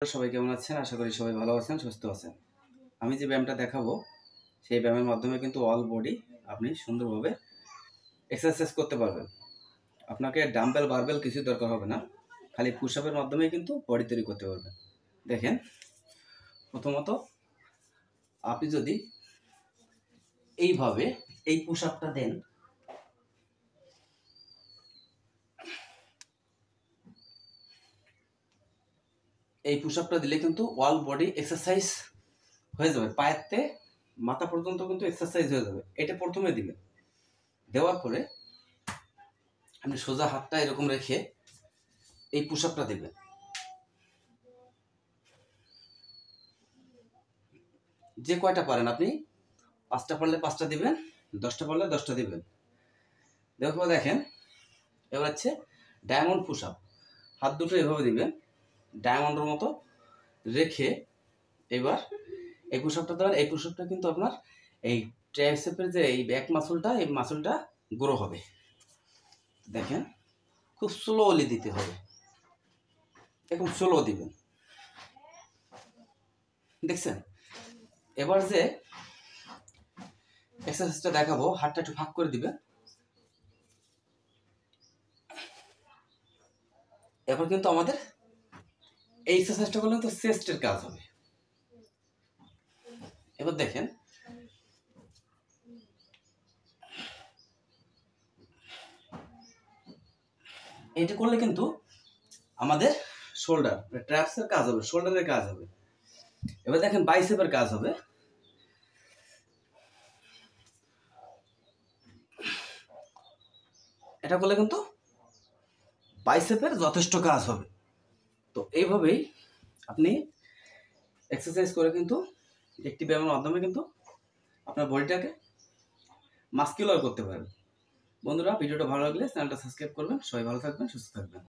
সবাই কেমন আছেন? আশা করি সবাই ভালো আছেন, সুস্থ আছেন। আমি যে ব্যায়ামটা দেখাবো সেই ব্যায়ামের মাধ্যমে কিন্তু অল বডি আপনি সুন্দরভাবে এক্সারসাইজ করতে পারবেন। আপনাকে ডাম্বেল বারবেল কিছুই দরকার হবে না, খালি পুশ আপের মাধ্যমেই কিন্তু বডি তৈরি করতে পারবেন। দেখেন, প্রথমত আপনি যদি এইভাবে এই পুশ আপটা দেন, এই পুশ আপটা দিলে কিন্তু অল বডি এক্সারসাইজ হয়ে যাবে, পায়েতে মাথা পর্যন্ত কিন্তু এক্সারসাইজ হয়ে যাবে। এটা প্রথমে দিবেন, দেওয়ার পরে আপনি সোজা হাতটা এরকম রেখে এই পুশ আপটা দিবেন। যে কয়টা পারেন আপনি, 5টা পারলে 5টা দিবেন, 10টা পারলে 10টা দিবেন। দেখেন, এবার হচ্ছে ডায়মন্ড পুশ আপ। হাত দুটো এভাবে দিবেন, ডায়মন্ডের মতো রেখে এবার এই পুশ আপটা দেবেন। এই পুশ আপটা কিন্তু আপনার এই ট্রাইসেপের যে এই ব্যাক মাসলটা, এই মাসলটা গ্রো হবে। দেখেন, খুব স্লোলি দিতে হবে, এরকম স্লো দিবেন। দেখছেন? এবার যে এক্সারসাইজটা দেখাবো, হাতটা একটু ফাঁক করে দিবেন। এবার কিন্তু আমাদের এই এক্সারসাইজটা করলে তো চেস্টের কাজ হবে। এবার দেখেন, এটা করলে কিন্তু আমাদের শোল্ডার ট্র্যাপসের কাজ হবে, শোল্ডারের কাজ হবে। এবার দেখেন, বাইসেপের কাজ হবে। এটা করলে কিন্তু বাইসেপের যথেষ্ট কাজ হবে। তো এইভাবেই আপনি এক্সারসাইজ করে কিন্তু একটি ব্যায়ামের মাধ্যমে কিন্তু আপনার বডিটাকে মাস্কুলার করতে পারেন। বন্ধুরা, ভিডিওটা ভালো লাগলে চ্যানেলটা সাবস্ক্রাইব করবেন। সবাই ভালো থাকবেন, সুস্থ থাকবেন।